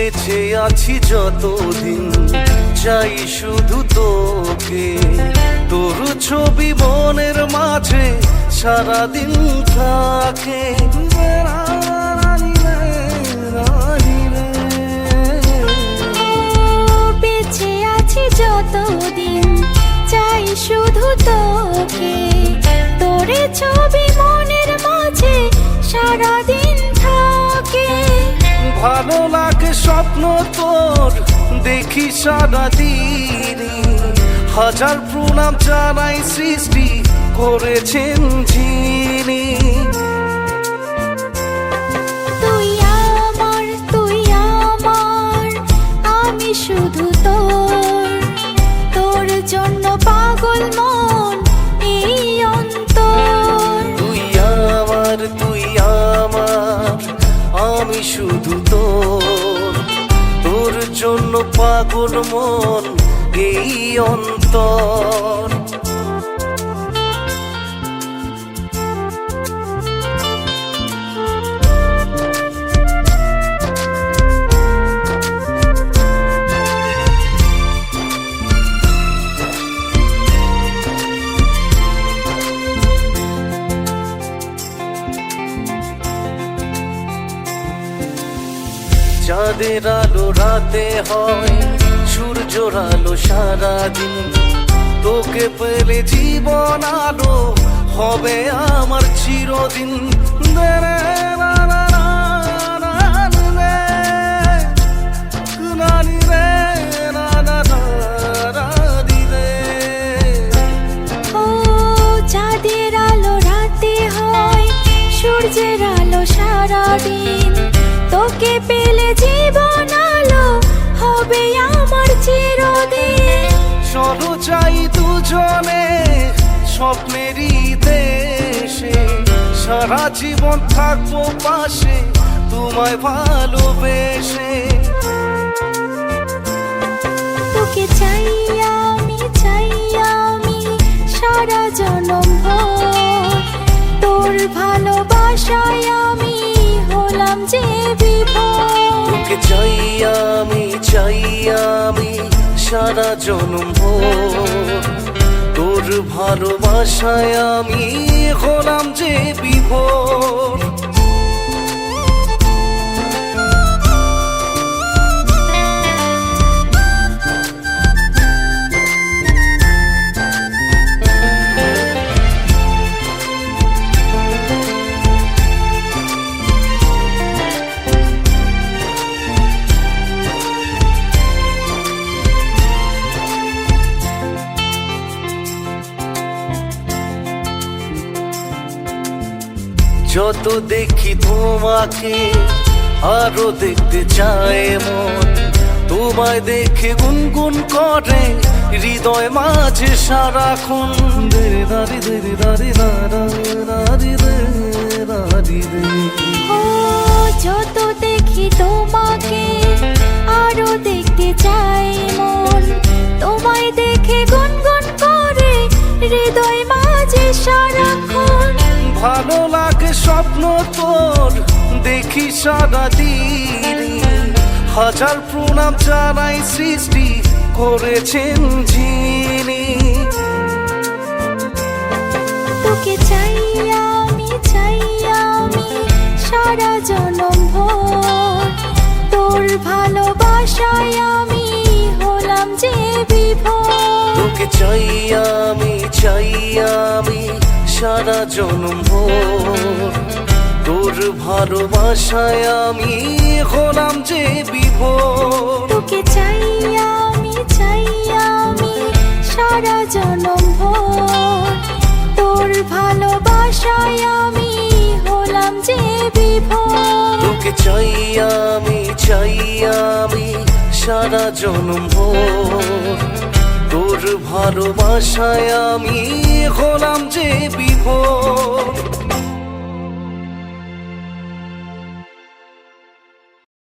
বেঁচে আছি যতদিন চাই শুধু তোকে, তোর ছবি মনের মাঝে সারাদিন থাকে। বেঁচে আছি যতদিন চাই শুধু তোকে, তোর ছবি মনের মাঝে সারাদিন থাকে। ভালো লাগে স্বপ্ন তোর দেখি সারাদিন, হাজার প্রণাম জানাই সৃষ্টি করেছেন যিনি। তুই আমার, তুই আমার, আমি শুধু তোর, তোর জন্য পাগল মন এই অন্তর। তুই আমার, তুই আমার, আমি শুধু তোর, তোর জন্য পাগল মন এই অন্তর। চাঁদের আলো রাতে হয়, সূর্যর আলো সারাদিন, তোকে পেলে জীবন আলো হবে আমার চিরদিন। ও চাঁদের আলো রাতে হয়, সূর্যের আলো সারাদিন, তোকে পেলে জীবন আলো হবে আমার চিরদিন। চলো চাই দুজনে স্বপ্নেরই দেশে, সারা জীবন থাকবো পাশে তোমায় ভালোবেসে। তোকে চাই আমি সারা জনম ভর, তোর ভালোবাসায় আমি হলাম যে বিভোর। তোকে চাই আমি সারা জনম ভোর, তোর ভালোবাসায় আমি হলাম যে বিভোর। যত দেখি তোমাকে আরো দেখতে চায় মন, তোমায় দেখে গুনগুন করে হৃদয় মাঝে সারাক্ষণ। ও যত দেখি তোমাকে আরো দেখতে চাই মন, তোমায় দেখে গুনগুন করে হৃদয় মাঝে সারাক্ষণ। ভালো লাগে স্বপ্ন তোর দেখি সারাদিন, হাজার প্রণাম জানাই সৃষ্টি করেছেন যিনি। তোকে চাই আমি সারা জনম ভর, তোর ভালোবাসায় আমি হলাম যে বিভোর। তোকে চাই আমি সারা জনম ভোর, তোর ভালোবাসায় আমি হলাম যে বিভোর। তোকে চাই আমি সারা জনম ভর, তোর ভালোবাসায় আমি হলাম যে বিভোর। তোকে চাই আমি সারা জনম ভোর, তোর ভালোবাসায় আমি